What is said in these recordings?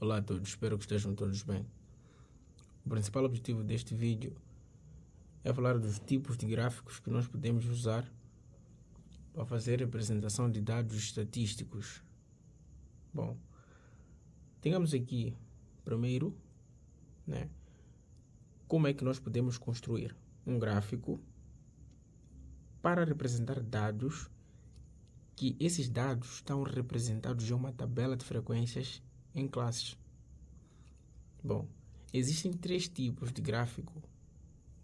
Olá a todos, espero que estejam todos bem. O principal objetivo deste vídeo é falar dos tipos de gráficos que nós podemos usar para fazer representação de dados estatísticos. Bom, temos aqui, primeiro, como é que nós podemos construir um gráfico para representar dados, que esses dados estão representados em uma tabela de frequências em classes. Bom, existem três tipos de gráfico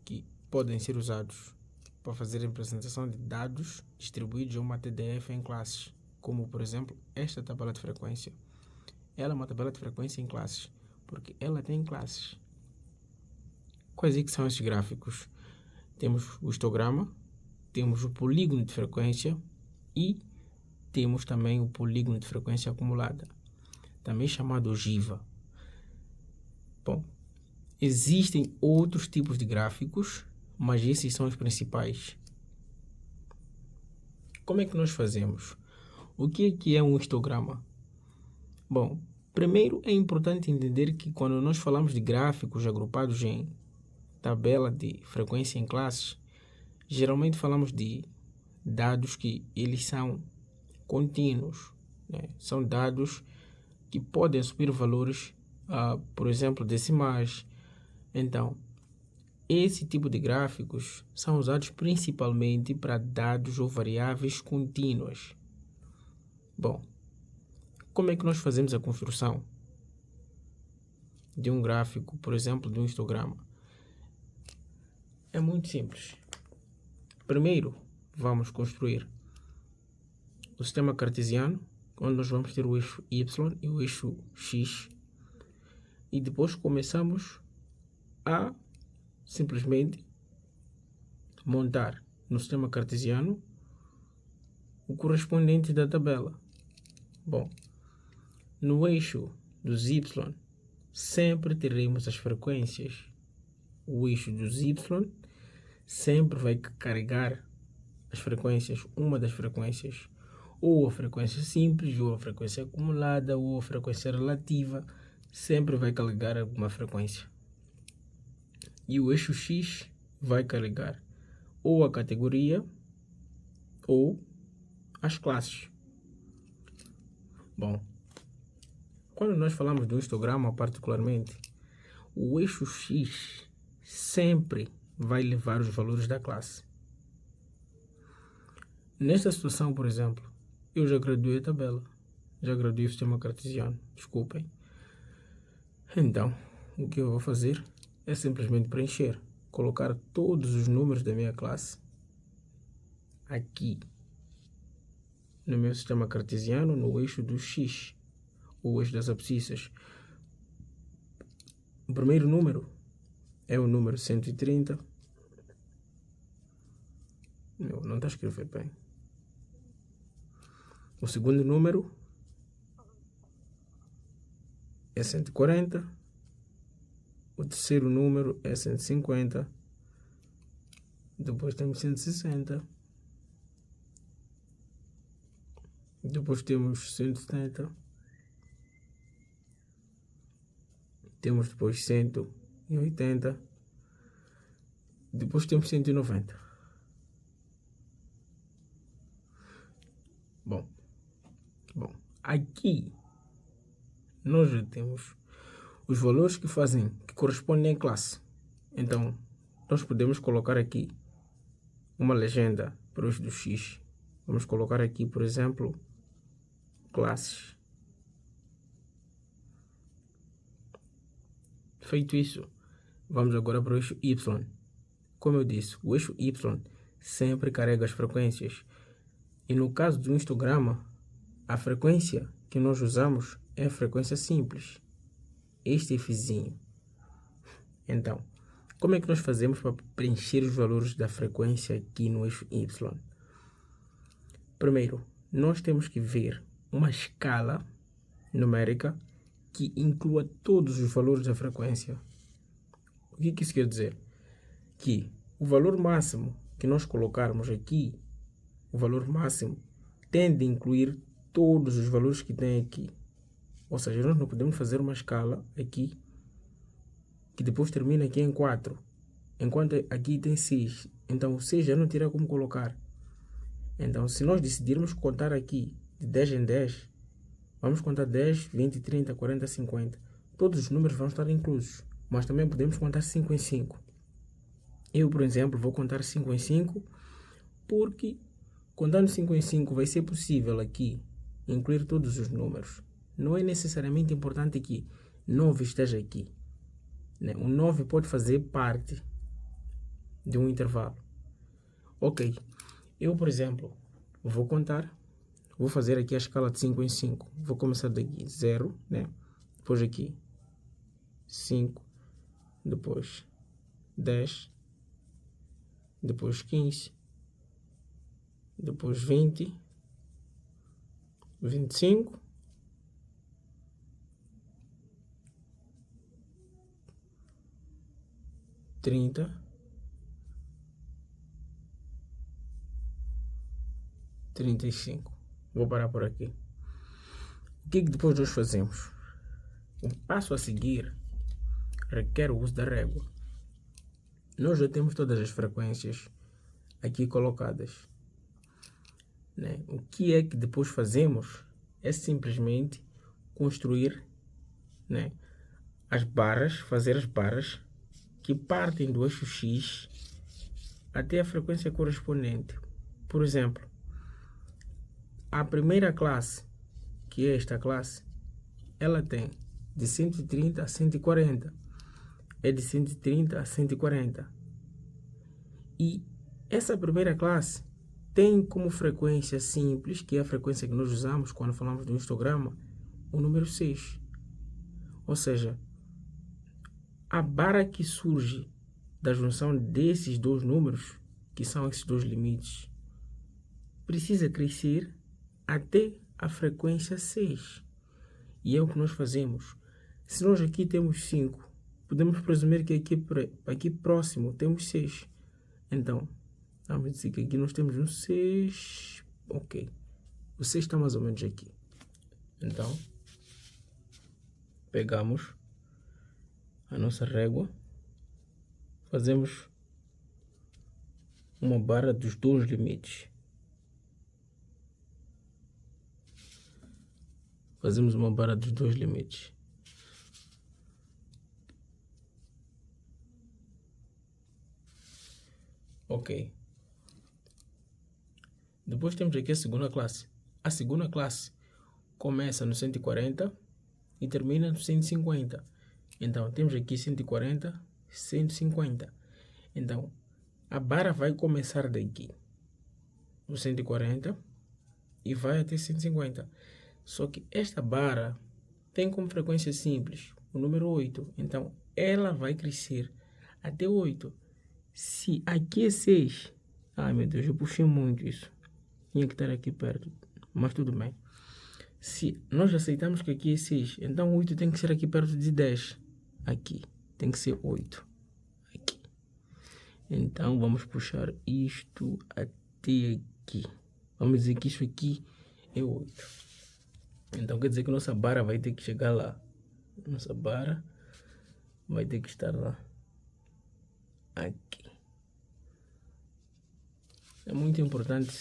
que podem ser usados para fazer a representação de dados distribuídos em uma TDF em classes, como por exemplo esta tabela de frequência. Ela é uma tabela de frequência em classes, porque ela tem classes. Quais é que são esses gráficos? Temos o histograma, temos o polígono de frequência e temos também o polígono de frequência acumulada, também chamado ogiva. Bom, existem outros tipos de gráficos, mas esses são os principais. Como é que nós fazemos? O que é um histograma? Bom, primeiro é importante entender que quando nós falamos de gráficos agrupados em tabela de frequência em classes, geralmente falamos de dados que eles são contínuos, São dados que podem subir valores, por exemplo, decimais. Então, esse tipo de gráficos são usados principalmente para dados ou variáveis contínuas. Bom, como é que nós fazemos a construção de um gráfico, por exemplo, de um histograma? É muito simples. Primeiro, vamos construir o sistema cartesiano, onde nós vamos ter o eixo Y e o eixo X. E depois começamos a simplesmente montar no sistema cartesiano o correspondente da tabela. Bom, no eixo dos Y sempre teremos as frequências. O eixo dos Y sempre vai carregar as frequências, uma das frequências, ou a frequência simples, ou a frequência acumulada, ou a frequência relativa, sempre vai carregar alguma frequência. E o eixo X vai carregar ou a categoria ou as classes. Bom, quando nós falamos do histograma particularmente, o eixo X sempre vai levar os valores da classe. Nesta situação, por exemplo, eu já graduei a tabela, já graduei o sistema cartesiano, desculpem. Então, o que eu vou fazer é simplesmente preencher, colocar todos os números da minha classe aqui no meu sistema cartesiano, no eixo do X, o eixo das abscissas. O primeiro número é o número 130. Não está escrito bem. O segundo número é 140. O terceiro número é 150. Depois temos 160. Depois temos 170. Temos depois 180. Depois temos 190. Bom, aqui nós já temos os valores que correspondem à classe. Então, nós podemos colocar aqui uma legenda para os do X. Vamos colocar aqui, por exemplo, classes. Feito isso, vamos agora para o eixo Y. Como eu disse, o eixo Y sempre carrega as frequências. E no caso de um histograma, a frequência que nós usamos é a frequência simples. Este Fzinho. Então, como é que nós fazemos para preencher os valores da frequência aqui no eixo Y? Primeiro, nós temos que ver uma escala numérica que inclua todos os valores da frequência. O que isso quer dizer? Que o valor máximo que nós colocarmos aqui, o valor máximo tende a incluir todos os valores que tem aqui. Ou seja, nós não podemos fazer uma escala aqui que depois termina aqui em 4, enquanto aqui tem 6. Então o 6 já não terá como colocar. Então se nós decidirmos contar aqui de 10 em 10, vamos contar 10, 20, 30, 40, 50. Todos os números vão estar inclusos, mas também podemos contar 5 em 5. Eu, por exemplo, vou contar 5 em 5, porque contando 5 em 5 vai ser possível aqui incluir todos os números. Não é necessariamente importante que 9 esteja aqui, né? O 9 pode fazer parte de um intervalo. Ok, eu, por exemplo, vou fazer aqui a escala de 5 em 5. Vou começar daqui, 0, né? Depois aqui, 5, depois 10, depois 15, depois 20, 25, 30, 35. Vou parar por aqui. O que depois nós fazemos? O passo a seguir requer o uso da régua. Nós já temos todas as frequências aqui colocadas, né? O que é que depois fazemos é simplesmente construir, né, as barras, fazer as barras que partem do eixo X até a frequência correspondente. Por exemplo, a primeira classe, que é esta classe, ela tem de 130 a 140. É de 130 a 140. E essa primeira classe tem como frequência simples, que é a frequência que nós usamos quando falamos do histograma, o número 6. Ou seja, a barra que surge da junção desses dois números, que são esses dois limites, precisa crescer até a frequência 6. E é o que nós fazemos. Se nós aqui temos 5, podemos presumir que aqui próximo temos 6. Então, vamos dizer que aqui nós temos um 6. Ok. O 6 está mais ou menos aqui. Então, pegamos a nossa régua, fazemos uma barra dos dois limites. Fazemos uma barra dos dois limites. Ok. Depois temos aqui a segunda classe. A segunda classe começa no 140 e termina no 150. Então, temos aqui 140, 150. Então, a barra vai começar daqui, no 140, e vai até 150. Só que esta barra tem como frequência simples o número 8. Então, ela vai crescer até 8. Se aqui é 6... Ai, meu Deus, eu puxei muito isso. Tinha que estar aqui perto, mas tudo bem. Se nós aceitamos que aqui é 6, então 8 tem que ser aqui perto de 10. Aqui tem que ser 8. Aqui. Então, vamos puxar isto até aqui. Vamos dizer que isso aqui é 8. Então quer dizer que nossa barra vai ter que chegar lá. Nossa barra vai ter que estar lá. Aqui. É muito importante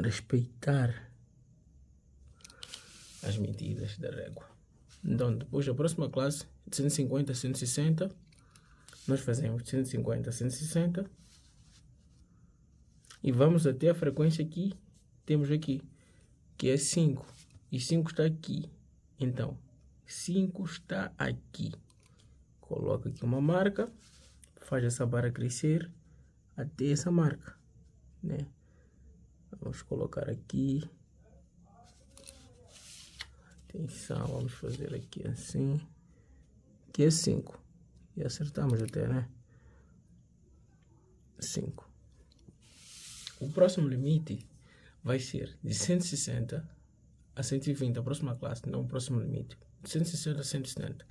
respeitar as medidas da régua. Então depois a próxima classe, de 150 a 160, nós fazemos de 150 a 160 e vamos até a frequência que temos aqui, que é 5, e 5 está aqui. Então, 5 está aqui. Coloca aqui uma marca, faz essa barra crescer até essa marca, né? Vamos colocar aqui. Atenção, vamos fazer aqui assim, que é 5. E acertamos até, né? 5. O próximo limite vai ser de 160 a 120, a próxima classe, não o próximo limite. De 160 a 170.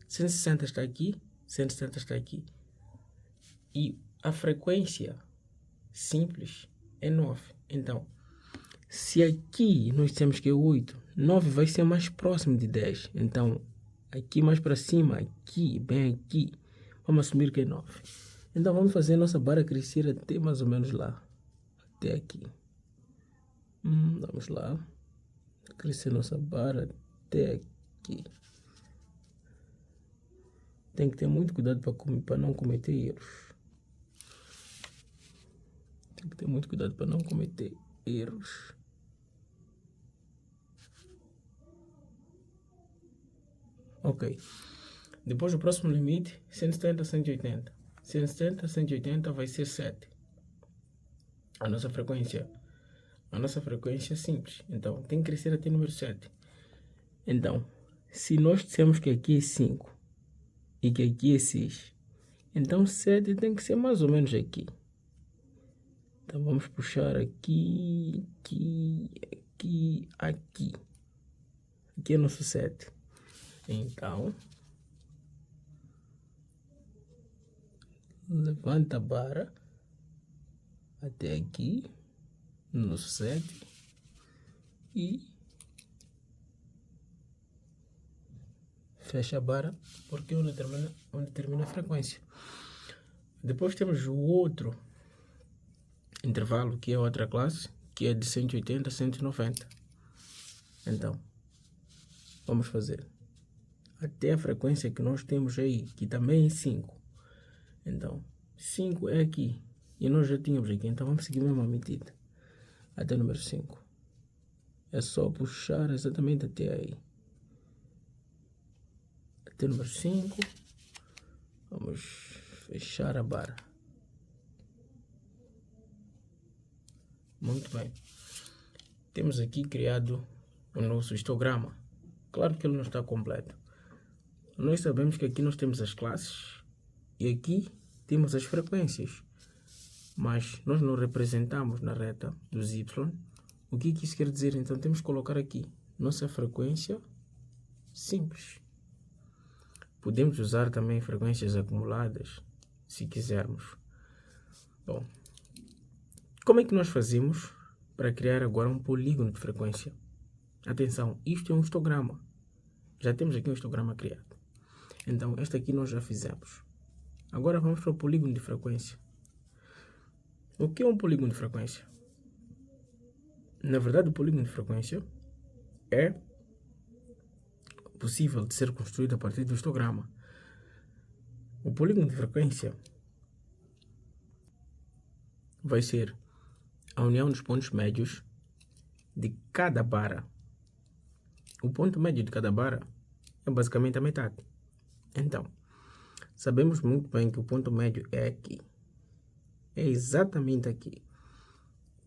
160 está aqui, 170 está aqui. E a frequência simples é 9. Então, Se aqui nós temos que é 8, 9 vai ser mais próximo de 10. Então, aqui mais para cima, aqui, bem aqui, vamos assumir que é 9. Então, vamos fazer a nossa barra crescer até mais ou menos lá. Até aqui. Vamos lá. Crescer nossa barra até aqui. Tem que ter muito cuidado para não cometer erros. Tem que ter muito cuidado para não cometer erros. Ok. Depois o próximo limite, 170 a 180. 170 a 180 vai ser 7. A nossa frequência é simples. Então, tem que crescer até o número 7. Então, se nós dissemos que aqui é 5 e que aqui é 6, então 7 tem que ser mais ou menos aqui. Então, vamos puxar aqui, aqui, aqui, aqui. Aqui é o nosso 7. Então, levanta a barra até aqui, no 7, e fecha a barra, porque onde termina a frequência. Depois temos o outro intervalo, que é outra classe, que é de 180 a 190. Então, vamos fazer até a frequência que nós temos aí, que também é 5. Então, 5 é aqui. E nós já tínhamos aqui. Então, vamos seguir a mesma medida. Até o número 5. É só puxar exatamente até aí. Até o número 5. Vamos fechar a barra. Muito bem. Temos aqui criado o nosso histograma. Claro que ele não está completo. Nós sabemos que aqui nós temos as classes e aqui temos as frequências, mas nós não representamos na reta dos y. O que isso quer dizer? Então temos que colocar aqui nossa frequência simples. Podemos usar também frequências acumuladas, se quisermos. Bom, como é que nós fazemos para criar agora um polígono de frequência? Atenção, isto é um histograma. Já temos aqui um histograma criado. Então, este aqui nós já fizemos. Agora vamos para o polígono de frequência. O que é um polígono de frequência? Na verdade, o polígono de frequência é possível de ser construído a partir do histograma. O polígono de frequência vai ser a união dos pontos médios de cada barra. O ponto médio de cada barra é basicamente a metade. Então, sabemos muito bem que o ponto médio é aqui. É exatamente aqui.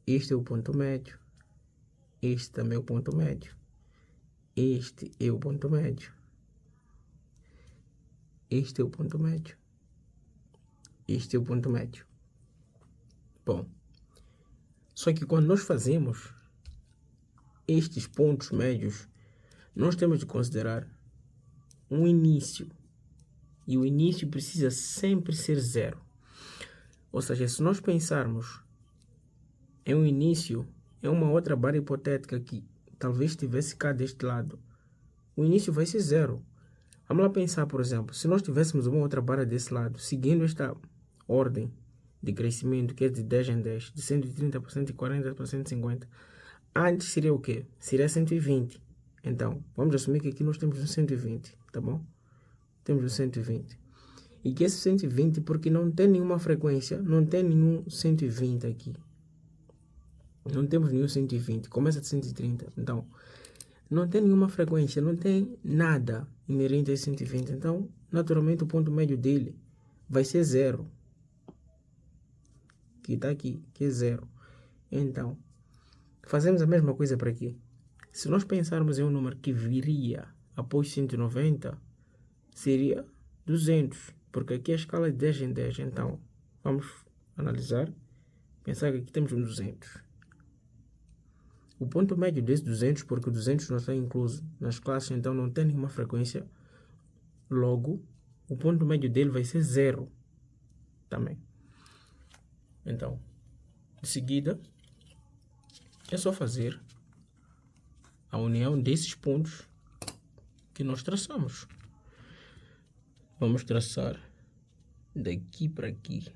Este é o ponto médio. Este também é o ponto médio. Este é o ponto médio. Este é o ponto médio. Este é o ponto médio. Bom, só que quando nós fazemos estes pontos médios, nós temos de considerar um início. E o início precisa sempre ser 0. Ou seja, se nós pensarmos em um início, é uma outra barra hipotética que talvez estivesse cá deste lado, o início vai ser 0. Vamos lá pensar, por exemplo, se nós tivéssemos uma outra barra desse lado, seguindo esta ordem de crescimento, que é de 10 em 10, de 130 para 140 para 150, antes seria o quê? Seria 120. Então, vamos assumir que aqui nós temos um 120, tá bom? Temos um 120. E que esse 120, porque não tem nenhuma frequência, não tem nenhum 120 aqui. Não temos nenhum 120, começa de 130. Então, não tem nenhuma frequência, não tem nada inerente a 120. Então, naturalmente, o ponto médio dele vai ser 0. Que está aqui, que é 0. Então, fazemos a mesma coisa para aqui. Se nós pensarmos em um número que viria após 190, seria 200. Porque aqui a escala é 10 em 10. Então, vamos analisar. Pensar que aqui temos um 200. O ponto médio desse 200, porque o 200 não está incluso nas classes, então não tem nenhuma frequência. Logo, o ponto médio dele vai ser 0 também. Então, de seguida, é só fazer a união desses pontos que nós traçamos. Vamos traçar daqui para aqui.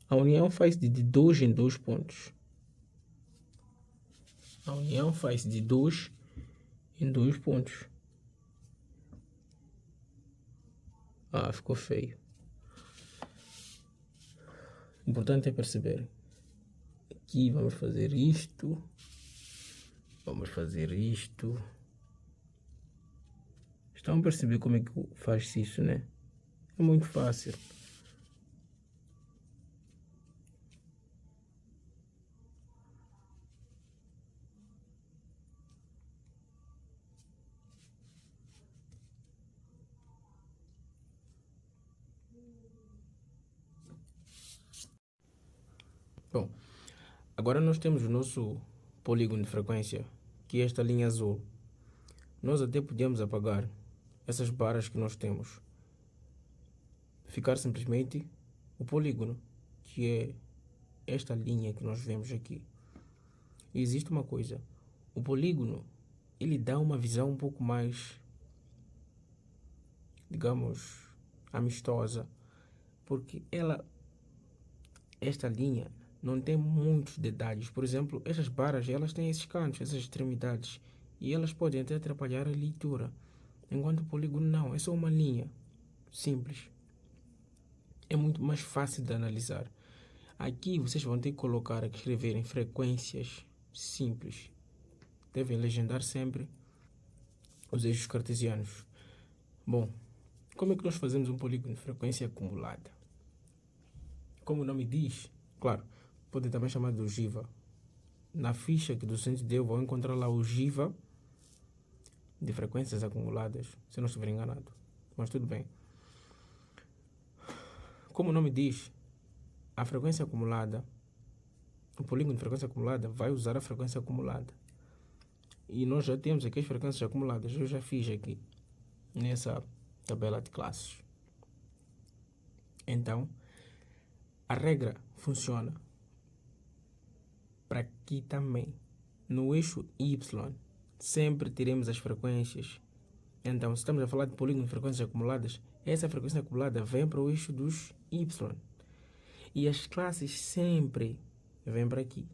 A união faz de 2 em 2 pontos. A união faz de 2 em 2 pontos. Ah, ficou feio. O importante é perceber. Aqui vamos fazer isto. Vamos fazer isto. Estão a perceber como é que faz isso, né? É muito fácil. Bom, agora nós temos o nosso polígono de frequência, que é esta linha azul. Nós até podemos apagar essas barras que nós temos. Ficar simplesmente o polígono, que é esta linha que nós vemos aqui. E existe uma coisa, o polígono, ele dá uma visão um pouco mais, digamos, amistosa, porque esta linha não tem muitos detalhes. Por exemplo, essas barras, elas têm esses cantos, essas extremidades, e elas podem até atrapalhar a leitura, enquanto o polígono não, é só uma linha simples. É muito mais fácil de analisar. Aqui vocês vão ter que colocar, escrever em frequências simples. Devem legendar sempre os eixos cartesianos. Bom, como é que nós fazemos um polígono de frequência acumulada? Como o nome diz, claro, podem também chamar de ogiva. Na ficha que o docente deu, vão encontrar lá ogiva de frequências acumuladas, se não estiver enganado. Mas tudo bem. Como o nome diz, a frequência acumulada, o polígono de frequência acumulada vai usar a frequência acumulada. E nós já temos aqui as frequências acumuladas. Eu já fiz aqui nessa tabela de classes. Então, a regra funciona para aqui também. No eixo Y, sempre teremos as frequências. Então, se estamos a falar de polígono de frequências acumuladas, essa frequência acumulada vem para o eixo dos Y. E as classes sempre vêm para aqui,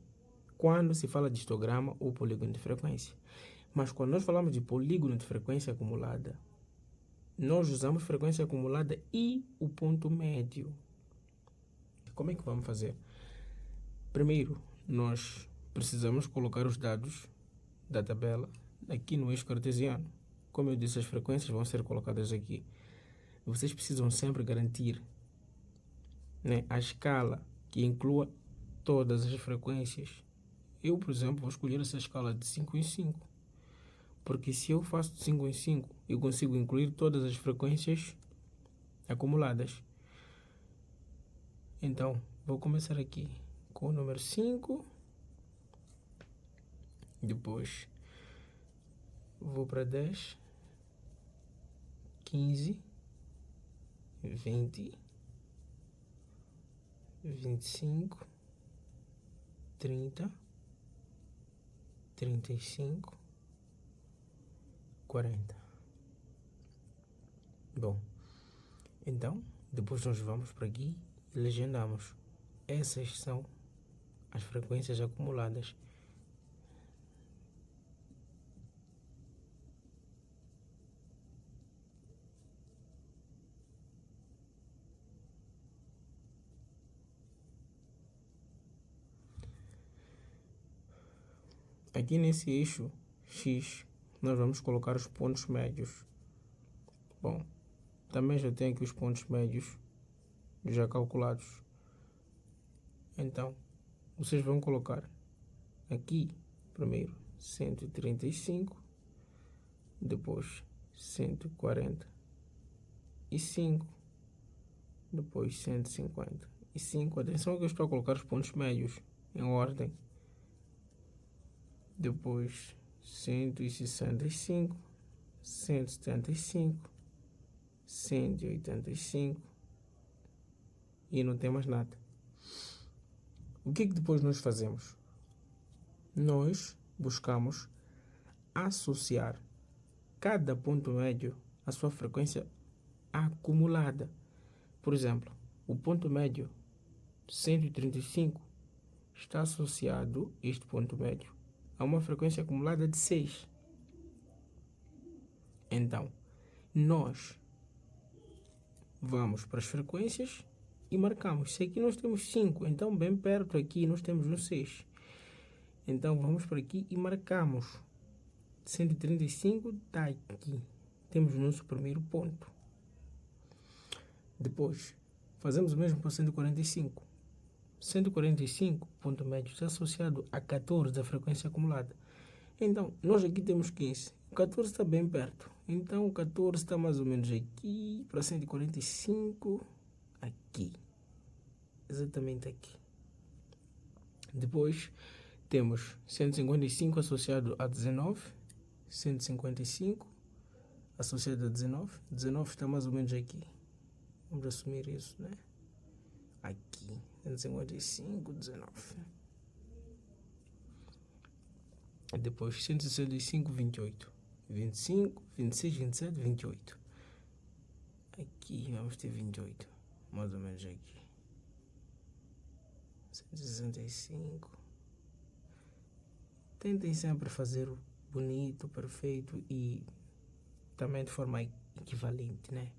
quando se fala de histograma ou polígono de frequência. Mas quando nós falamos de polígono de frequência acumulada, nós usamos frequência acumulada e o ponto médio. Como é que vamos fazer? Primeiro, nós precisamos colocar os dados da tabela aqui no eixo cartesiano. Como eu disse, as frequências vão ser colocadas aqui. Vocês precisam sempre garantir, né, a escala que inclua todas as frequências. Eu, por exemplo, vou escolher essa escala de 5 em 5. Porque se eu faço de 5 em 5, eu consigo incluir todas as frequências acumuladas. Então, vou começar aqui com o número 5. Depois, vou para 10, 15, 20, 25, 30, 35, 40. Bom, então, depois nós vamos para aqui e legendamos. Essas são as frequências acumuladas. Aqui nesse eixo X, nós vamos colocar os pontos médios. Bom, também já tenho aqui os pontos médios já calculados. Então, vocês vão colocar aqui, primeiro, 135, depois 145, depois 155. Atenção que eu estou a colocar os pontos médios em ordem. Depois 165, 175, 185 e não tem mais nada. O que depois nós fazemos? Nós buscamos associar cada ponto médio à sua frequência acumulada. Por exemplo, o ponto médio 135 está associado, este ponto médio, a uma frequência acumulada de 6. Então, nós vamos para as frequências e marcamos. Se aqui nós temos 5, então bem perto aqui nós temos um 6. Então vamos para aqui e marcamos. 135 está aqui. Temos o nosso primeiro ponto. Depois, fazemos o mesmo para 145. 145, ponto médio, está associado a 14 da frequência acumulada. Então, nós aqui temos 15. O 14 está bem perto. Então, o 14 está mais ou menos aqui, para 145, aqui. Exatamente aqui. Depois, temos 155 associado a 19. 155 associado a 19. 19 está mais ou menos aqui. Vamos assumir isso, né? Aqui. 155, 19. E depois 165, 28. 25, 26, 27, 28. Aqui vamos ter 28. Mais ou menos aqui. 165. Tentem sempre fazer bonito, perfeito e também de forma equivalente, né?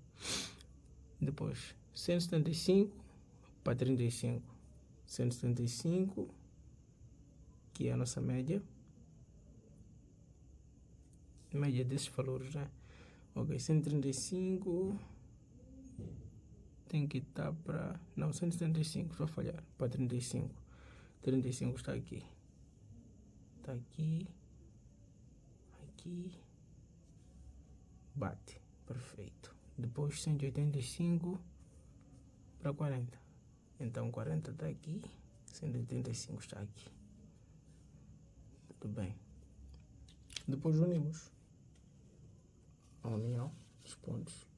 Depois 175 para 35. 175, que é a nossa média. Média desses valores, né? Ok, 135 tem que estar para... Não, 175, estou a falhar. Para 35. 35 está aqui. Está aqui. Aqui. Bate. Perfeito. Depois 185 para 40. Então 40 está aqui. 185 está aqui. Tudo bem. Depois unimos a união dos pontos.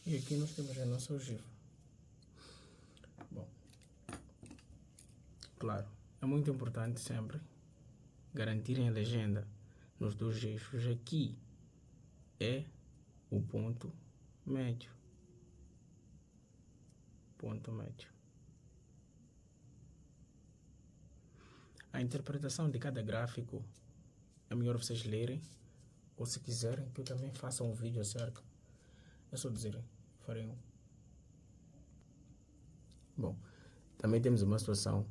E aqui nós temos a nossa ogiva. Bom, claro, é muito importante sempre garantirem a legenda nos dois eixos. Aqui é o ponto médio. Ponto médio. A interpretação de cada gráfico é melhor vocês lerem, ou se quiserem que eu também faça um vídeo acerca. É só dizerem, farei um. Bom, também temos uma situação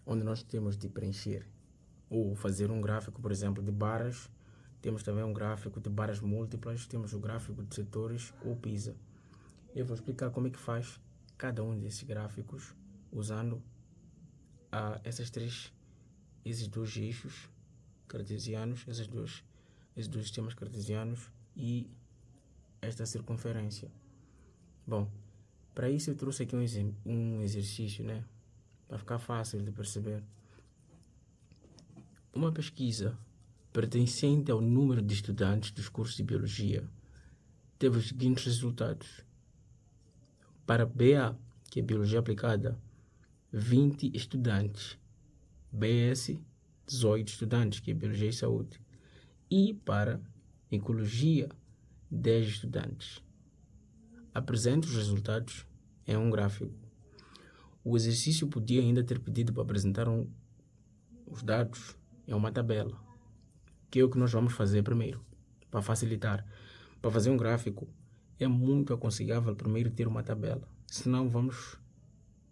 onde nós temos de preencher ou fazer um gráfico, por exemplo, de barras. Temos também um gráfico de barras múltiplas, temos o gráfico de setores ou PISA. Eu vou explicar como é que faz cada um desses gráficos usando esses dois eixos cartesianos, esses dois sistemas cartesianos e esta circunferência. Bom, para isso eu trouxe aqui um exercício, né? Para ficar fácil de perceber. Uma pesquisa pertencente ao número de estudantes dos cursos de Biologia teve os seguintes resultados. Para BA, que é Biologia Aplicada, 20 estudantes. BS, 18 estudantes, que é Biologia e Saúde. E para Ecologia, 10 estudantes. Apresente os resultados em um gráfico. O exercício podia ainda ter pedido para apresentar os dados em uma tabela, que é o que nós vamos fazer primeiro, para facilitar. Para fazer um gráfico, é muito aconselhável primeiro ter uma tabela, senão vamos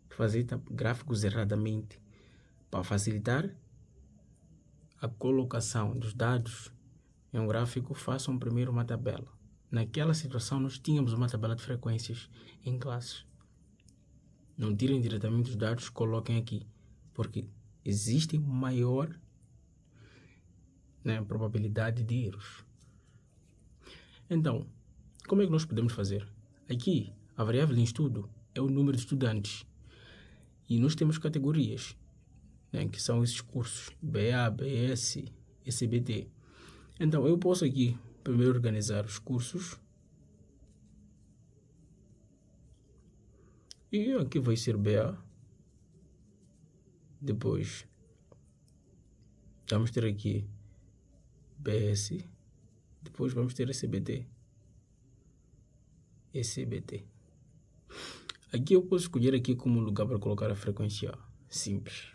fazer gráficos erradamente. Para facilitar a colocação dos dados em um gráfico, façam primeiro uma tabela. Naquela situação, nós tínhamos uma tabela de frequências em classes. Não tirem diretamente os dados, coloquem aqui, porque existe maior probabilidade de erros. Então, como é que nós podemos fazer? Aqui, a variável em estudo é o número de estudantes. E nós temos categorias, que são esses cursos, BA, BS, ECBT. Então, eu posso aqui primeiro organizar os cursos. E aqui vai ser BA. Depois, vamos ter aqui BS. Depois vamos ter SBT. SBT. Aqui eu posso escolher aqui como lugar para colocar a frequência simples.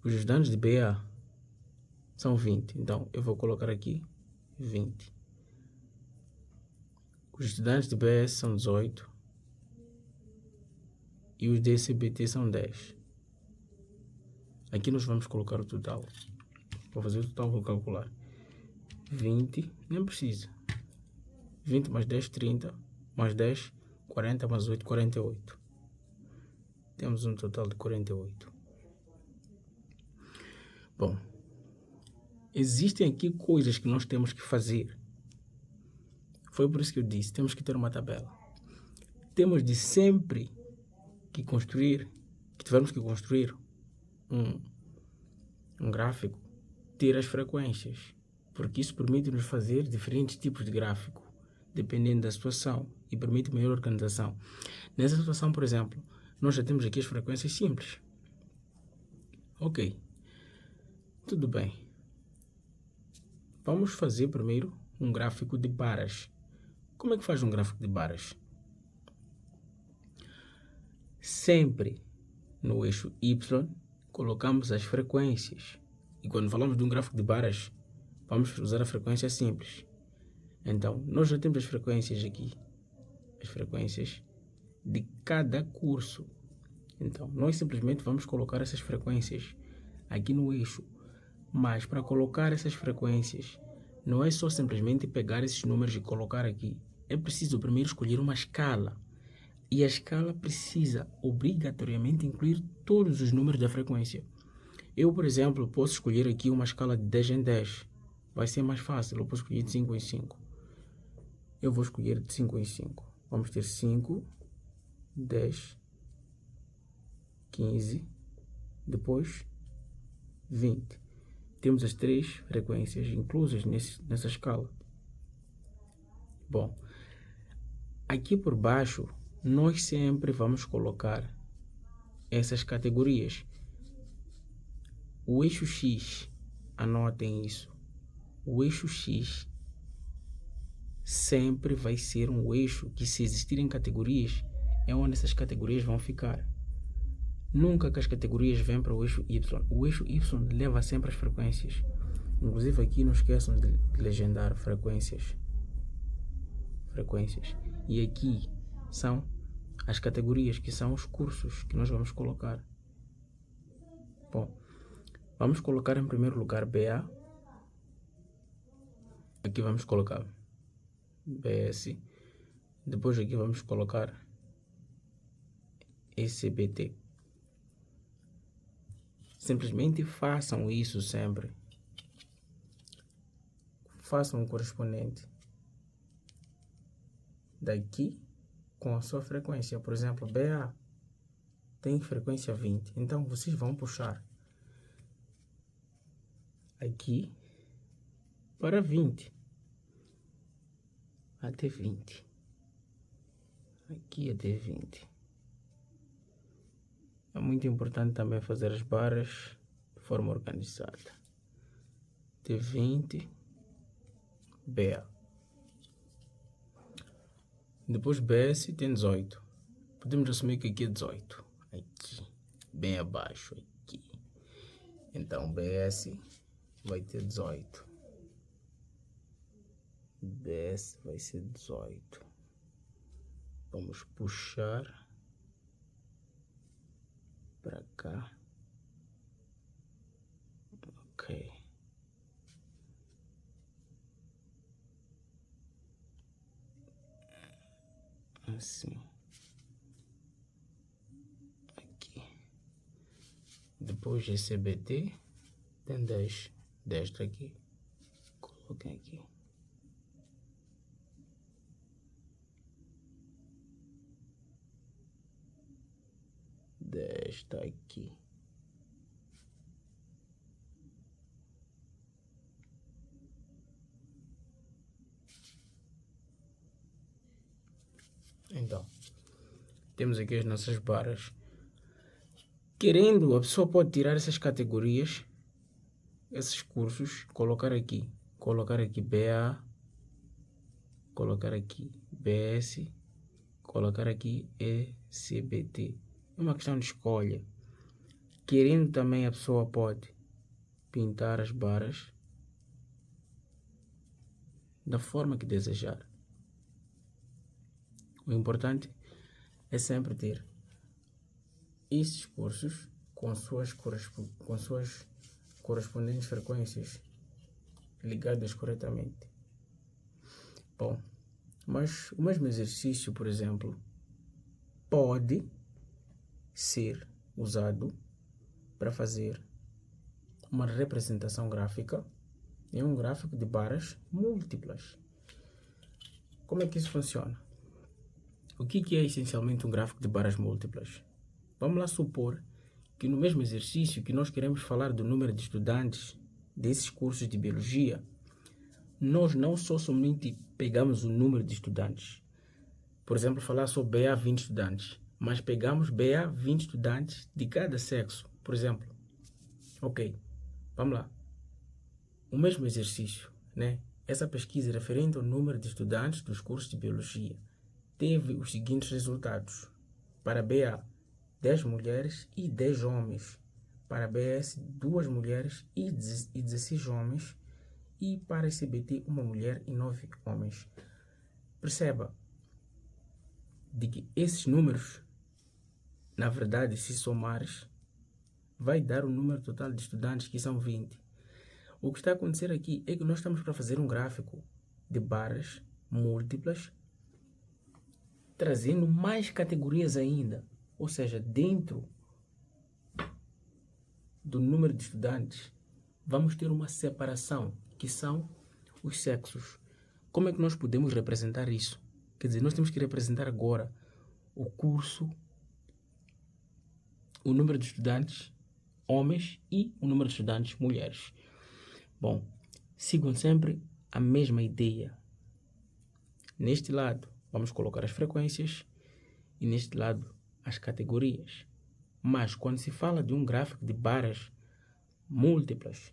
Os estudantes de BA são 20. Então, eu vou colocar aqui 20. Os estudantes de BS são 18. E os de SBT são 10. Aqui nós vamos colocar o total. Vou fazer o total, vou calcular. 20, nem precisa. 20 mais 10, 30. Mais 10, 40 mais 8, 48. Temos um total de 48. Bom, existem aqui coisas que nós temos que fazer. Foi por isso que eu disse, temos que ter uma tabela. Temos de sempre que construir, que tivermos que construir um gráfico, ter as frequências, porque isso permite-nos fazer diferentes tipos de gráfico, dependendo da situação, e permite maior organização. Nessa situação, por exemplo, nós já temos aqui as frequências simples. Ok, tudo bem. Vamos fazer primeiro um gráfico de barras. Como é que faz um gráfico de barras? Sempre no eixo Y colocamos as frequências. E quando falamos de um gráfico de barras, vamos usar a frequência simples. Então, nós já temos as frequências aqui. As frequências de cada curso. Então, nós simplesmente vamos colocar essas frequências aqui no eixo. Mas para colocar essas frequências, não é só simplesmente pegar esses números e colocar aqui. É preciso primeiro escolher uma escala. E a escala precisa obrigatoriamente incluir todos os números da frequência. Eu, por exemplo, posso escolher aqui uma escala de 10 em 10. Vai ser mais fácil. Eu posso escolher de 5 em 5. Eu vou escolher de 5 em 5. Vamos ter 5, 10, 15, depois 20. Temos as três frequências inclusas nessa escala. Bom, aqui por baixo, nós sempre vamos colocar essas categorias. O eixo X, anotem isso. O eixo X sempre vai ser um eixo que, se existirem categorias, é onde essas categorias vão ficar. Nunca que as categorias vêm para o eixo Y. O eixo Y leva sempre as frequências. Inclusive aqui não esqueçam de legendar frequências. E aqui são as categorias, que são os cursos que nós vamos colocar. Bom, vamos colocar em primeiro lugar BA. Aqui vamos colocar BS. Depois aqui vamos colocar SBT. Simplesmente façam isso sempre. Façam o correspondente daqui com a sua frequência. Por exemplo, BA tem frequência 20. Então vocês vão puxar aqui para 20. Até 20. Aqui até 20. É muito importante também fazer as barras de forma organizada. Até 20. BA. Depois BS tem 18. Podemos assumir que aqui é 18. Aqui. Bem abaixo. Aqui. Então BS vai ter 18. BS vai ser 18. Vamos puxar para cá. Ok. Assim. Aqui. Depois SBT tem 10. 10 daqui. Coloquem aqui. Está aqui. Então, temos aqui as nossas barras. Querendo, a pessoa pode tirar essas categorias, esses cursos, colocar aqui BA, colocar aqui BS, colocar aqui ECBT. É uma questão de escolha. Querendo também, a pessoa pode pintar as barras da forma que desejar. O importante é sempre ter esses cursos com suas correspondentes frequências ligadas corretamente. Bom, mas o mesmo exercício, por exemplo, pode ser usado para fazer uma representação gráfica em um gráfico de barras múltiplas. Como é que isso funciona? O que é essencialmente um gráfico de barras múltiplas? Vamos lá supor que no mesmo exercício que nós queremos falar do número de estudantes desses cursos de biologia, nós não só somente pegamos o número de estudantes, por exemplo, falar sobre BA 20 estudantes, mas pegamos BA 20 estudantes de cada sexo, por exemplo. Ok, vamos lá. O mesmo exercício, né? Essa pesquisa referente ao número de estudantes dos cursos de biologia teve os seguintes resultados. Para BA, 10 mulheres e 10 homens. Para BS, 2 mulheres e 16 homens. E para CBT, 1 mulher e 9 homens. Perceba de que esses números, na verdade, se somares, vai dar o número total de estudantes, que são 20. O que está a acontecer aqui é que nós estamos para fazer um gráfico de barras múltiplas, trazendo mais categorias ainda. Ou seja, dentro do número de estudantes, vamos ter uma separação, que são os sexos. Como é que nós podemos representar isso? Quer dizer, nós temos que representar agora o curso, o número de estudantes homens e o número de estudantes mulheres. Bom, sigam sempre a mesma ideia. Neste lado, vamos colocar as frequências e neste lado, as categorias. Mas quando se fala de um gráfico de barras múltiplas,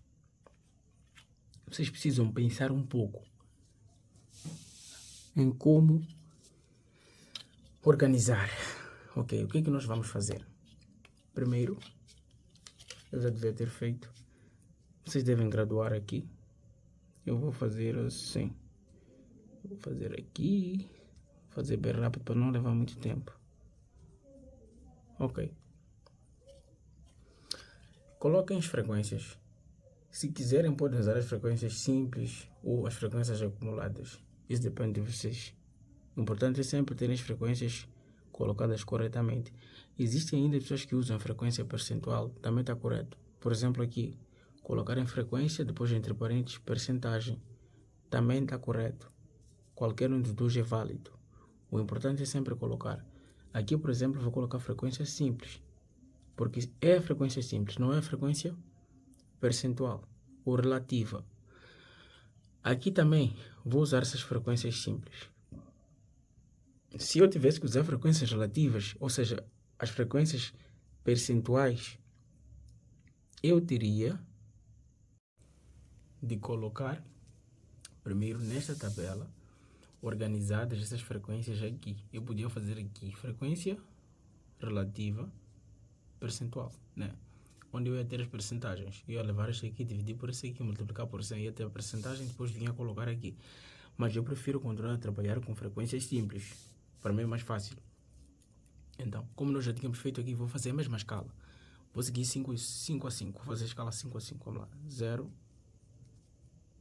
vocês precisam pensar um pouco em como organizar. Ok, o que é que nós vamos fazer? Primeiro, eu já devia ter feito. Vocês devem graduar aqui. Eu vou fazer assim. Vou fazer aqui. Vou fazer bem rápido para não levar muito tempo. Ok. Coloquem as frequências. Se quiserem, podem usar as frequências simples ou as frequências acumuladas. Isso depende de vocês. O importante é sempre ter as frequências colocadas corretamente. Existem ainda pessoas que usam frequência percentual. Também está correto. Por exemplo, aqui, colocar em frequência, depois entre parênteses, percentagem. Também está correto. Qualquer um dos dois é válido. O importante é sempre colocar. Aqui, por exemplo, vou colocar frequência simples. Porque é a frequência simples, não é a frequência percentual ou relativa. Aqui também vou usar essas frequências simples. Se eu tivesse que usar frequências relativas, ou seja, as frequências percentuais, eu teria de colocar primeiro nesta tabela organizadas essas frequências aqui. Eu podia fazer aqui frequência relativa percentual, né? Onde eu ia ter as percentagens. Eu ia levar isso aqui, dividir por isso aqui, multiplicar por 100, ia ter a percentagem, depois vinha colocar aqui. Mas eu prefiro continuar a trabalhar com frequências simples. Para mim é mais fácil. Então, como nós já tínhamos feito aqui, vou fazer a mesma escala. Vou seguir 5 a 5. Vou fazer a escala 5 a 5. Vamos lá. 0,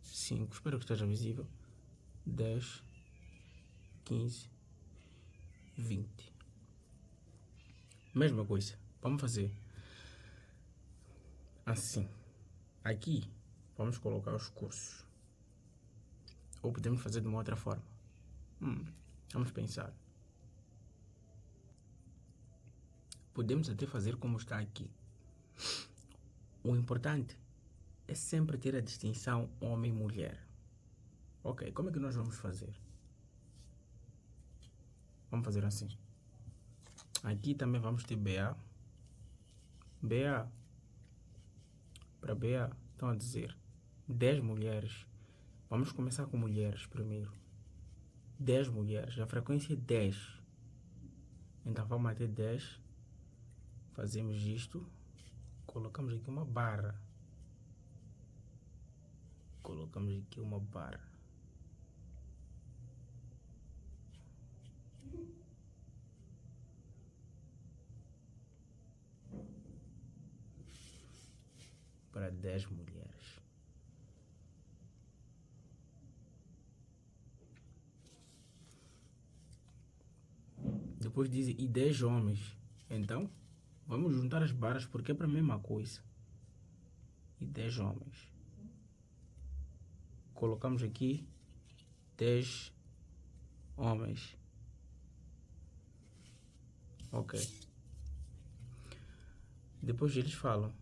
5. Espero que esteja visível. 10, 15, 20. Mesma coisa. Vamos fazer assim. Aqui, vamos colocar os cursos. Ou podemos fazer de uma outra forma. Vamos pensar. Podemos até fazer como está aqui. O importante é sempre ter a distinção homem-mulher. Ok, como é que nós vamos fazer? vamos fazer assim. Aqui também vamos ter BA. BA. Para BA, estão a dizer 10 mulheres. Vamos começar com mulheres primeiro. 10 mulheres. A frequência é 10. Então vamos até 10. Fazemos isto. Colocamos aqui uma barra. Colocamos aqui uma barra. Para 10 mulheres. Depois diz e 10 homens. Então, vamos juntar as barras porque é para a mesma coisa. E 10 homens. Colocamos aqui 10 homens. Ok. Depois eles falam.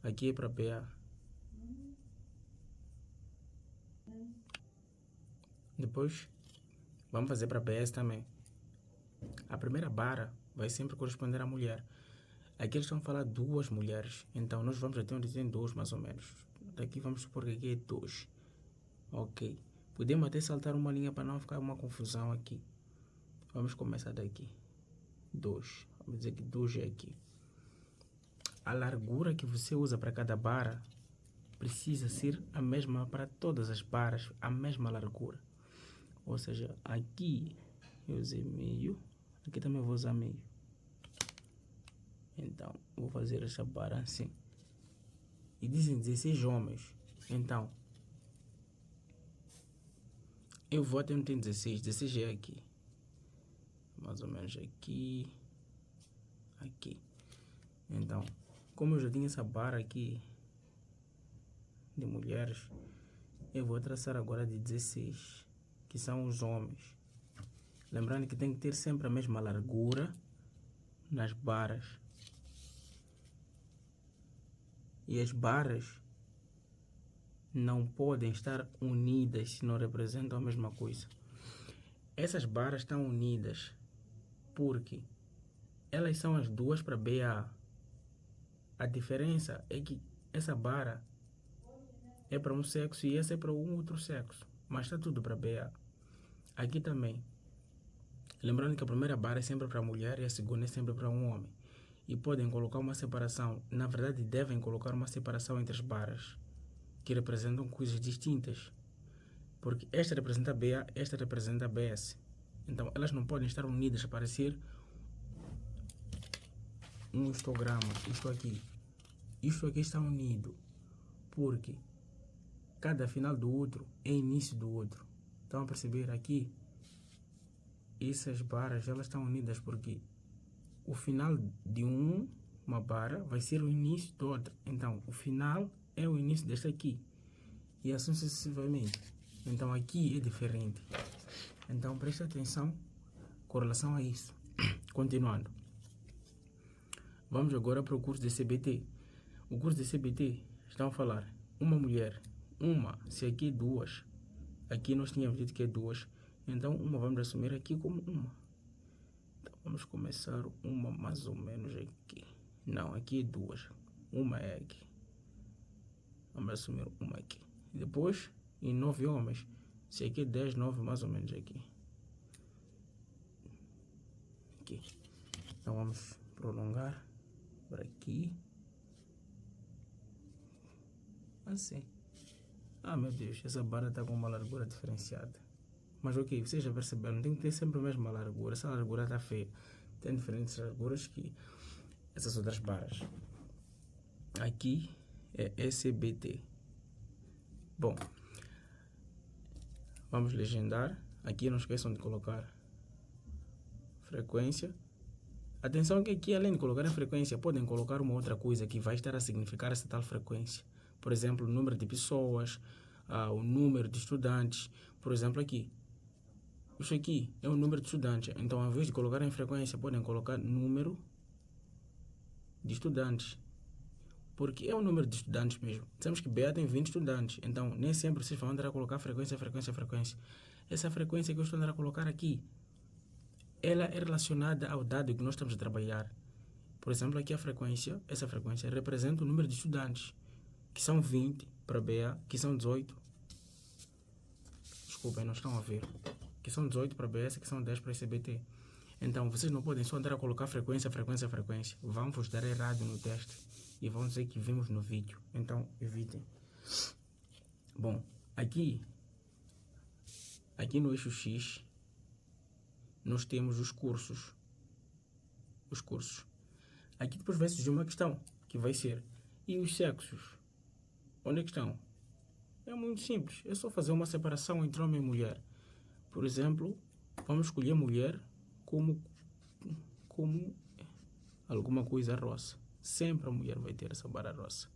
Aqui é para PA. Depois vamos fazer para PS também. A primeira barra vai sempre corresponder à mulher. Aqui eles estão a falar 2 mulheres. Então nós vamos até onde tem 2 mais ou menos. Daqui vamos supor que aqui é 2. Ok. Podemos até saltar uma linha para não ficar uma confusão aqui. Vamos começar daqui. 2. Vamos dizer que 2 é aqui. A largura que você usa para cada barra precisa ser a mesma para todas as barras, a mesma largura. Ou seja, aqui eu usei meio, aqui também vou usar meio. Então, vou fazer essa barra assim. E dizem 16 homens. Então, eu vou até onde tem 16. 16 é aqui. Mais ou menos aqui. Aqui. Então, como eu já tinha essa barra aqui de mulheres, eu vou traçar agora de 16, que são os homens. Lembrando que tem que ter sempre a mesma largura nas barras. E as barras não podem estar unidas se não representam a mesma coisa. Essas barras estão unidas porque elas são as duas para BA. A diferença é que essa barra é para um sexo e essa é para um outro sexo. Mas está tudo para BA. Aqui também. Lembrando que a primeira barra é sempre para a mulher e a segunda é sempre para um homem. E podem colocar uma separação. Na verdade, devem colocar uma separação entre as barras, que representam coisas distintas. Porque esta representa BA, esta representa BS. Então, elas não podem estar unidas para ser um histograma. Isto aqui está unido. Porque cada final do outro é início do outro. Estão a perceber aqui? Essas barras, elas estão unidas porque o final de uma barra vai ser o início da outra. Então, o final é o início desta aqui. E assim sucessivamente. Então, aqui é diferente. Então, preste atenção com relação a isso. Continuando. Vamos agora para o curso de CBT. O curso de CBT estão a falar uma mulher. Uma, se aqui é 2. Aqui nós tínhamos dito que é 2. Então, uma vamos assumir aqui como uma. Então, vamos começar uma mais ou menos aqui. Não, aqui é 2. Uma é aqui. Vamos assumir uma aqui. Depois, em 9 homens. Se aqui é 10, 9 mais ou menos aqui. Aqui. Então, vamos prolongar por aqui. Assim. Ah, meu Deus, essa barra está com uma largura diferenciada. Mas ok, vocês já perceberam, tem que ter sempre a mesma largura. Essa largura está feia. Tem diferentes larguras que essas outras barras. Aqui é SBT. Bom, vamos legendar. Aqui não esqueçam de colocar frequência. Atenção que aqui, além de colocar a frequência, podem colocar uma outra coisa que vai estar a significar essa tal frequência. Por exemplo, o número de pessoas, o número de estudantes. Por exemplo, aqui. Isso aqui é o número de estudantes. Então, ao invés de colocar em frequência, podem colocar número de estudantes. Porque é o número de estudantes mesmo. Sabemos que BA tem 20 estudantes. Então, nem sempre vocês vão andar a colocar frequência. Essa frequência que eu estou andando a colocar aqui ela é relacionada ao dado que nós estamos a trabalhar. Por exemplo, aqui a frequência, essa frequência representa o número de estudantes, que são 20 para BA, que são 18. Desculpem, não estão a ver. Que são 18 para BS, que são 10 para CBT. Então, vocês não podem só andar a colocar frequência. Vão vos dar errado no teste e vão dizer que vimos no vídeo. Então, evitem. Bom, aqui no eixo X, nós temos os cursos. Aqui depois vai surgir uma questão, que vai ser: e os sexos? Onde é que estão? É muito simples, é só fazer uma separação entre homem e mulher. Por exemplo, vamos escolher mulher como alguma coisa roça. Sempre a mulher vai ter essa barra roça.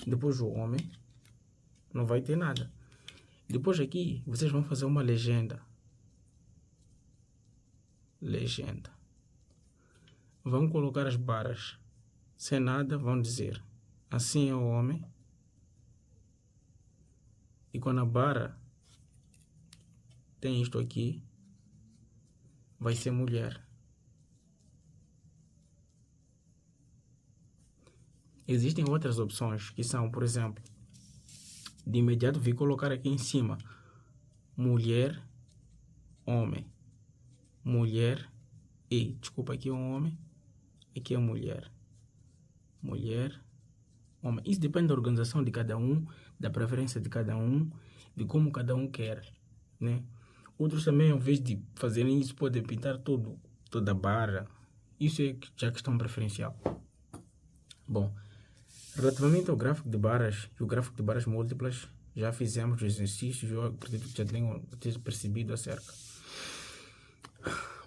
Depois o homem não vai ter nada. Depois aqui, vocês vão fazer uma legenda. Vão colocar as barras. Sem nada, vão dizer: assim é o homem. E quando a barra tem isto aqui, vai ser mulher. Existem outras opções que são, por exemplo, de imediato vi colocar aqui em cima: mulher, homem. Mulher e, desculpa, aqui é um homem, aqui é mulher. Mulher, homem. Isso depende da organização de cada um, da preferência de cada um, de como cada um quer, né? Outros também, ao invés de fazerem isso, podem pintar toda a barra. Isso é já questão preferencial. Bom, relativamente ao gráfico de barras e o gráfico de barras múltiplas, já fizemos exercícios, eu acredito que já tenham percebido acerca.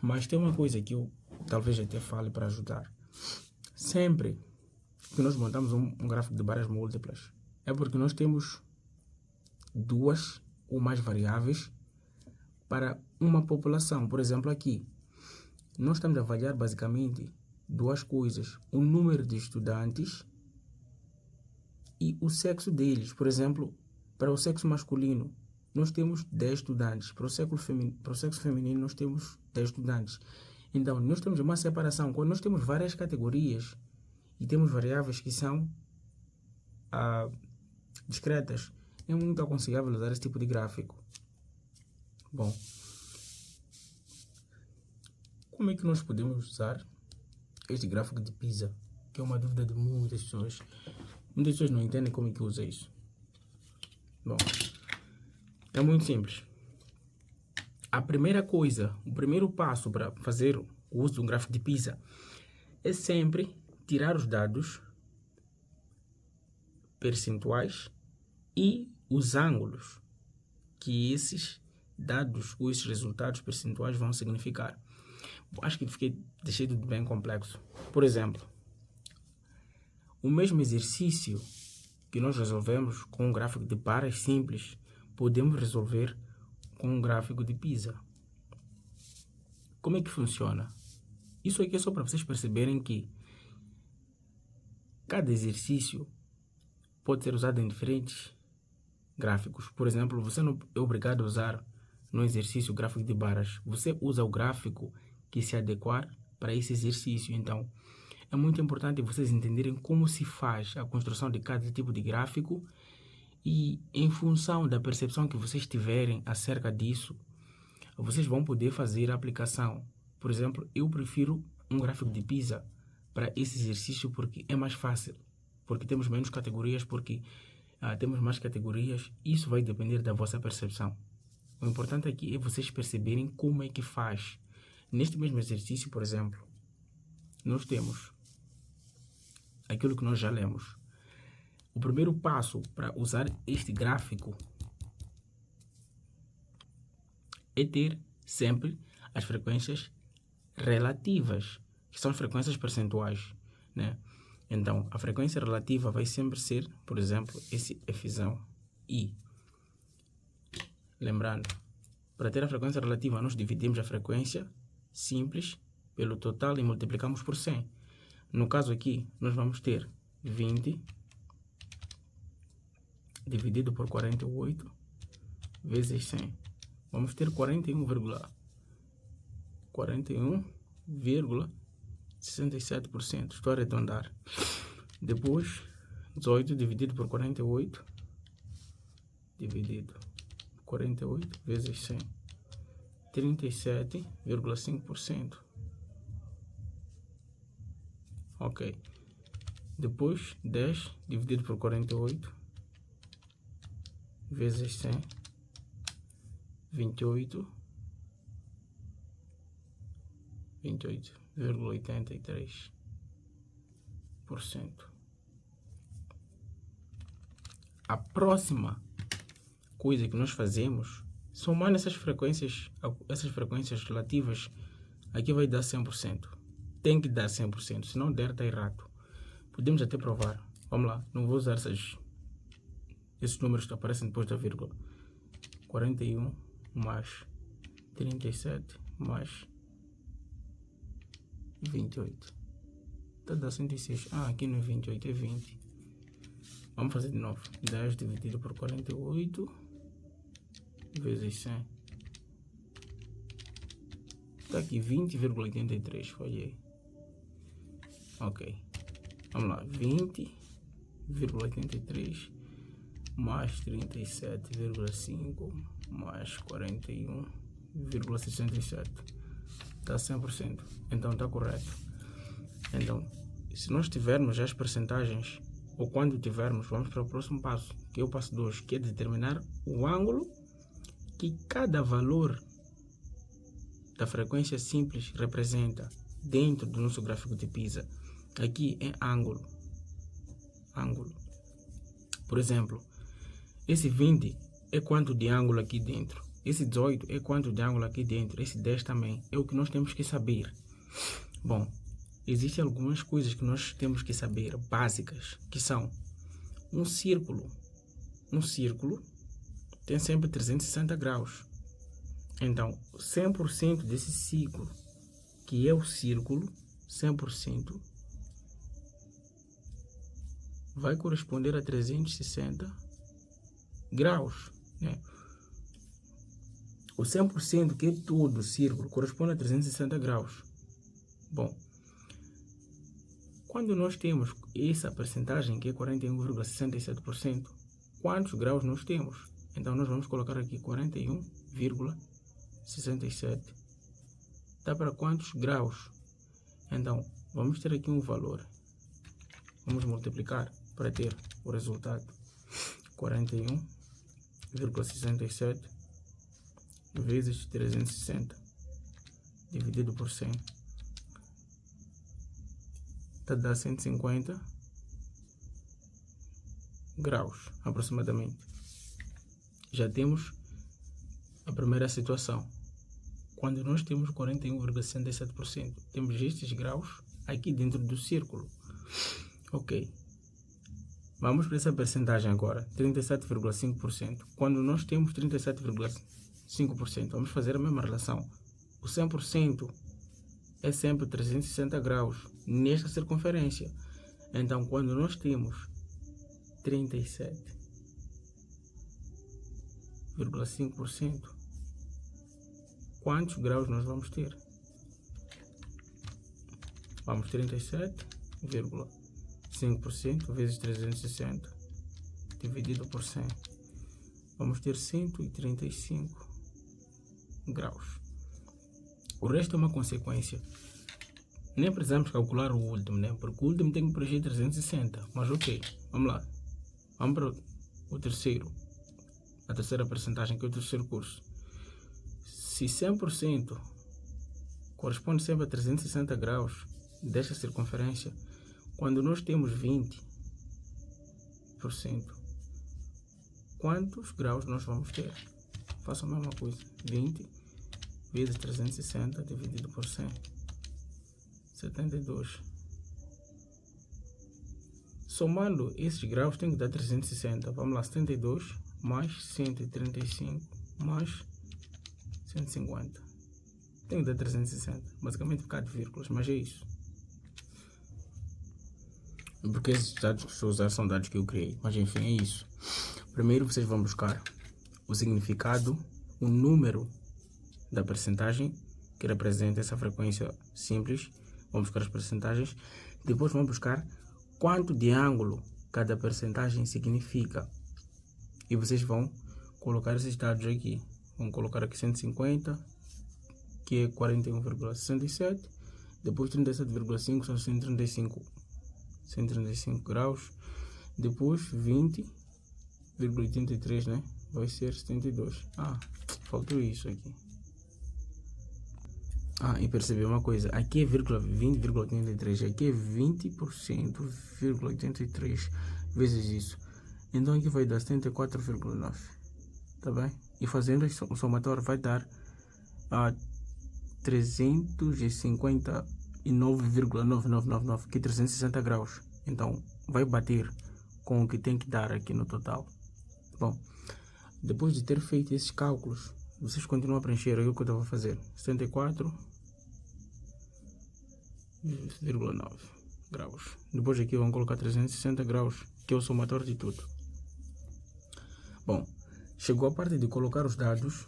Mas tem uma coisa que eu talvez até fale para ajudar. Sempre que nós montamos um gráfico de barras múltiplas, é porque nós temos duas ou mais variáveis para uma população. Por exemplo, aqui, nós estamos a avaliar basicamente duas coisas: o número de estudantes e o sexo deles. Por exemplo, para o sexo masculino, nós temos 10 estudantes. Para o sexo feminino, nós temos 10 estudantes. Então, nós temos uma separação. Quando nós temos várias categorias e temos variáveis que são discretas, é muito aconselhável usar esse tipo de gráfico. Bom, como é que nós podemos usar este gráfico de PISA? Que é uma dúvida de muitas pessoas. Muitas pessoas não entendem como é que usa isso. Bom, é muito simples. A primeira coisa, o primeiro passo para fazer o uso de um gráfico de PISA é sempre tirar os dados percentuais e os ângulos que esses dados ou esses resultados percentuais vão significar. Acho que deixei tudo bem complexo. Por exemplo, o mesmo exercício que nós resolvemos com um gráfico de barras simples, podemos resolver com um gráfico de PISA. Como é que funciona? Isso aqui é só para vocês perceberem que cada exercício pode ser usado em diferentes gráficos. Por exemplo, você não é obrigado a usar no exercício gráfico de barras. Você usa o gráfico que se adequar para esse exercício. Então, é muito importante vocês entenderem como se faz a construção de cada tipo de gráfico e, em função da percepção que vocês tiverem acerca disso, vocês vão poder fazer a aplicação. Por exemplo, eu prefiro um gráfico de PISA para esse exercício porque é mais fácil, porque temos menos categorias, porque temos mais categorias. Isso vai depender da vossa percepção. O importante aqui é vocês perceberem como é que faz. Neste mesmo exercício, por exemplo, nós temos aquilo que nós já lemos. O primeiro passo para usar este gráfico é ter sempre as frequências relativas, que são as frequências percentuais, né? Então, a frequência relativa vai sempre ser, por exemplo, esse F(i). Lembrando, para ter a frequência relativa, nós dividimos a frequência simples pelo total e multiplicamos por 100. No caso aqui, nós vamos ter 20 dividido por 48 vezes 100. Vamos ter 41,1. 41,67%. Estou a arredondar. Depois, 18 dividido por 48, dividido por 48 vezes 100, 37,5%. Ok. Depois, 10 dividido por 48 vezes 100, 28,83%. A próxima coisa que nós fazemos, somando essas frequências relativas, aqui vai dar 100%. Tem que dar 100%, se não der, está errado. Podemos até provar. Vamos lá, não vou usar esses números que aparecem depois da vírgula. 41 mais 37 mais 28. Está dando 106. Aqui não é 28, é 20. Vamos fazer de novo. 10 dividido por 48 vezes 100. Está aqui 20,83. Falhei. Ok. Vamos lá. 20,83 mais 37,5 mais 41,67. Está 100%. Então está correto. Então, se nós tivermos as percentagens, ou quando tivermos, vamos para o próximo passo, que é o passo 2, que é determinar o ângulo que cada valor da frequência simples representa dentro do nosso gráfico de Pisa. Aqui é ângulo. Por exemplo, esse 20 é quanto de ângulo aqui dentro. Esse 18 é quanto de ângulo aqui dentro. Esse 10 também. É o que nós temos que saber. Bom, existem algumas coisas que nós temos que saber, básicas, que são um círculo. Um círculo tem sempre 360 graus. Então, 100% desse ciclo, que é o círculo, 100%, vai corresponder a 360 graus, né? O 100% que é todo o círculo corresponde a 360 graus. Bom, quando nós temos essa percentagem, que é 41,67%, quantos graus nós temos? Então, nós vamos colocar aqui 41,67. Dá para quantos graus? Então, vamos ter aqui um valor. Vamos multiplicar para ter o resultado. 41,67 vezes 360 dividido por 100. Está a dar 150 graus, aproximadamente. Já temos a primeira situação. Quando nós temos 41,67%, temos estes graus aqui dentro do círculo. Ok. Vamos para essa percentagem agora, 37,5%. Quando nós temos 37,5%, vamos fazer a mesma relação. O 100% é sempre 360 graus nesta circunferência. Então, quando nós temos 37,5%, quantos graus nós vamos ter? Vamos 37,5% vezes 360 dividido por 100. Vamos ter 135 graus. O resto é uma consequência. Nem precisamos calcular o último, né? Porque o último tem que preencher 360. Mas ok, vamos lá. Vamos para o terceiro. A terceira percentagem, que é o terceiro curso. Se 100% corresponde sempre a 360 graus desta circunferência, quando nós temos 20%, quantos graus nós vamos ter? Faça a mesma coisa. 20 vezes 360 dividido por 100. 72. Somando esses graus tem que dar 360. Vamos lá, 72 mais 135 mais 150. Tem que dar 360. Basicamente por causa de vírgulas, mas é isso. Porque esses dados que estou a usar são dados que eu criei. Mas enfim, é isso. Primeiro vocês vão buscar o significado, o número da percentagem que representa essa frequência simples. Vamos buscar as percentagens. Depois vamos buscar quanto de ângulo cada percentagem significa. E vocês vão colocar esses dados aqui. Vão colocar aqui 150, que é 41,67. Depois 37,5 são 135 graus. Depois 20,83, né? Vai ser 72. Faltou isso aqui. E percebeu uma coisa. Aqui é 20,83. Aqui é 20,83 vezes isso. Então aqui vai dar 74,9. Tá bem? E fazendo o somatório vai dar 359,9999, que é 360 graus. Então vai bater com o que tem que dar aqui no total. Bom, depois de ter feito esses cálculos, vocês continuam a preencher aí o que eu estava a fazer. 74,9 graus. Depois aqui vão colocar 360 graus, que é o somatório de tudo. Bom, chegou a parte de colocar os dados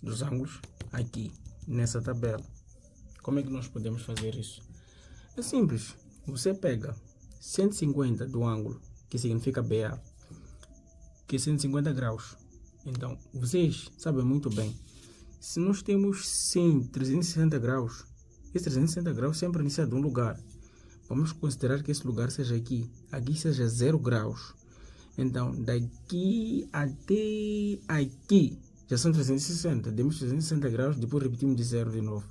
dos ângulos aqui nessa tabela. Como é que nós podemos fazer isso? É simples. Você pega 150 do ângulo, que significa BA, que é 150 graus. Então, vocês sabem muito bem, se nós temos 360 graus, esse 360 graus sempre inicia de um lugar. Vamos considerar que esse lugar seja aqui seja 0 graus. Então, daqui até aqui já são 360. Demos 360 graus, depois repetimos de 0 de novo.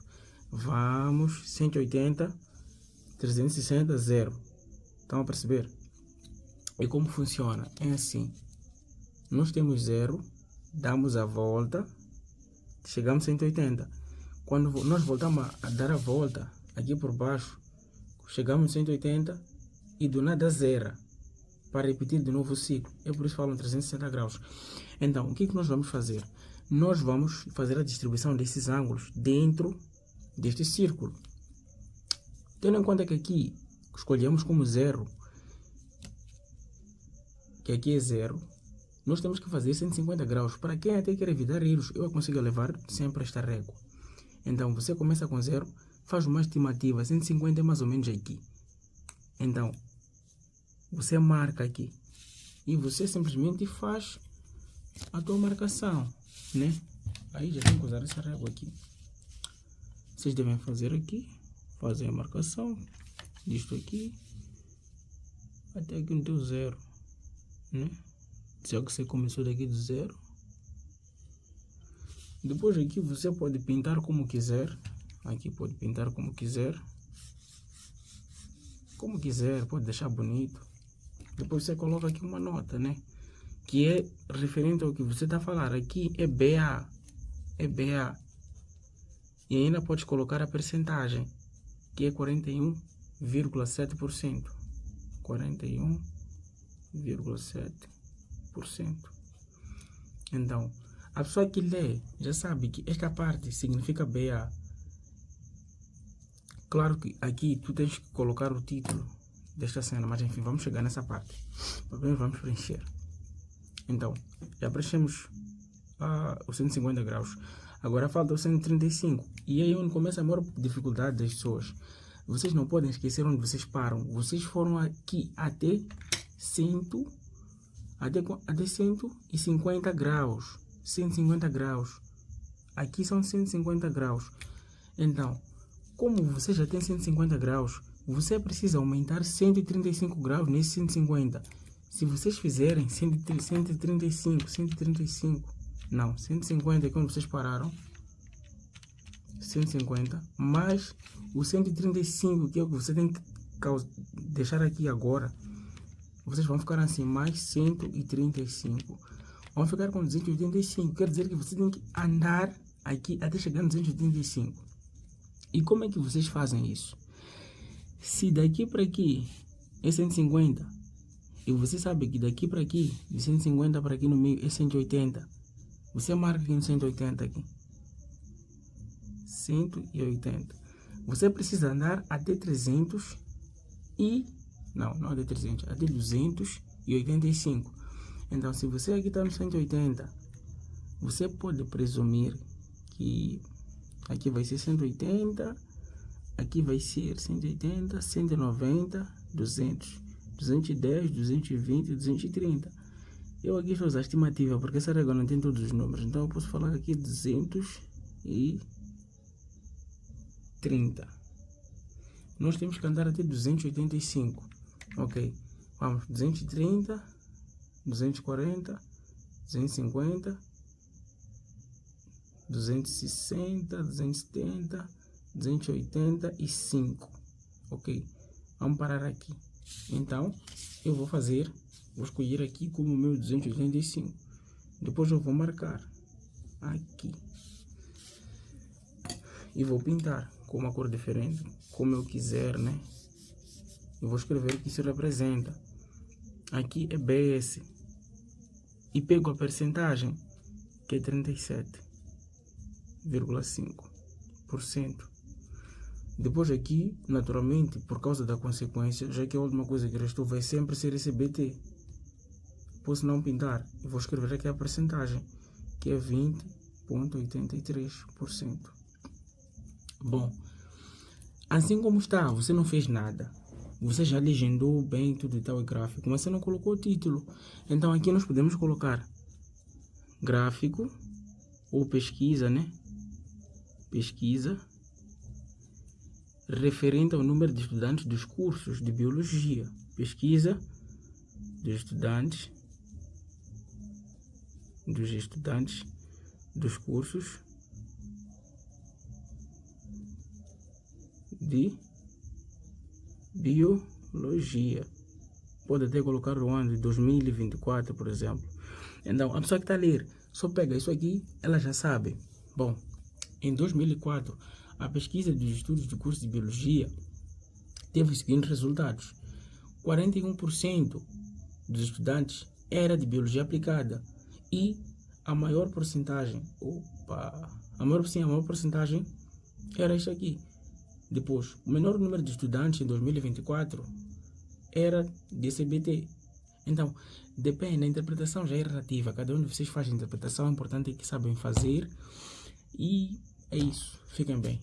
Vamos, 180, 360, 0. Estão a perceber? E como funciona? É assim. Nós temos 0, damos a volta, chegamos a 180. Quando nós voltamos a dar a volta, aqui por baixo, chegamos a 180 e do nada zera, para repetir de novo o ciclo. É por isso que falam 360 graus. Então, o que nós vamos fazer? Nós vamos fazer a distribuição desses ângulos dentro deste círculo. Tendo em conta que aqui escolhemos como 0, que aqui é 0, nós temos que fazer 150 graus. Para quem até quer evitar erros, eu consigo levar sempre esta régua. Então, você começa com 0, faz uma estimativa, 150 é mais ou menos aqui. Então, você marca aqui e você simplesmente faz a tua marcação, né? Aí já tem que usar essa régua aqui. Vocês devem fazer aqui, fazer a marcação disto aqui até aqui no teu 0, né? Já que você começou daqui do 0. Depois aqui você pode pintar como quiser. Aqui pode pintar como quiser. Como quiser, pode deixar bonito. Depois você coloca aqui uma nota, né? Que é referente ao que você está a falar. Aqui é BA. É BA. E ainda pode colocar a percentagem, que é 41,7%. 41,7%. Então, a pessoa que lê já sabe que esta parte significa BA. Claro que aqui tu tens que colocar o título desta cena, mas enfim, vamos chegar nessa parte. Primeiro vamos preencher. Então, já preenchemos os 150 graus. Agora falta o 135. E aí é onde começa a maior dificuldade das pessoas. Vocês não podem esquecer onde vocês param. Vocês foram aqui até 150 graus. 150 graus. Aqui são 150 graus. Então, como você já tem 150 graus, você precisa aumentar 135 graus nesse 150. Se vocês fizerem 135, não, 150 é quando vocês pararam, 150, mais o 135, que é o que você tem que deixar aqui agora, vocês vão ficar assim, mais 135. Vão ficar com 285, quer dizer que você tem que andar aqui até chegar no 285. E como é que vocês fazem isso? Se daqui para aqui é 150, e você sabe que daqui para aqui, de 150 para aqui no meio é 180, você marca aqui no 180 aqui. 180. Você precisa andar até 300 e... Não até 300, até 285. Então, se você aqui está no 180, você pode presumir que Aqui vai ser 180, aqui vai ser 180, 190, 200, 210, 220, 230. Eu aqui estou a usar a estimativa porque essa regra não tem todos os números, então eu posso falar aqui 230. Nós temos que andar até 285, ok? Vamos, 230, 240, 250, 260, 270, 285, ok? Vamos parar aqui. Então, eu vou escolher aqui como o meu 285. Depois eu vou marcar aqui. E vou pintar com uma cor diferente, como eu quiser, né? Eu vou escrever o que isso representa. Aqui é BS. E pego a percentagem, que é 37,5%. Depois aqui, naturalmente, por causa da consequência, já que a última coisa que restou vai sempre ser esse BT. Posso não pintar. Eu vou escrever aqui a percentagem, que é 20,83%. Bom, assim como está, você não fez nada. Você já legendou bem tudo e tal e gráfico, mas você não colocou o título. Então aqui nós podemos colocar gráfico ou pesquisa, né? Pesquisa referente ao número de estudantes dos cursos de biologia. Pesquisa dos estudantes dos cursos de biologia. Pode até colocar o ano de 2024, por exemplo. Então, a pessoa que está a ler só pega isso aqui, ela já sabe. Bom, em 2004, a pesquisa dos estudos do curso de biologia teve os seguintes resultados: 41% dos estudantes era de biologia aplicada e a maior porcentagem, a maior porcentagem era isso aqui. Depois, o menor número de estudantes em 2024 era de CBT. Então, depende, a interpretação já é relativa. Cada um de vocês faz a interpretação, é importante que sabem fazer. E é isso. Fiquem bem.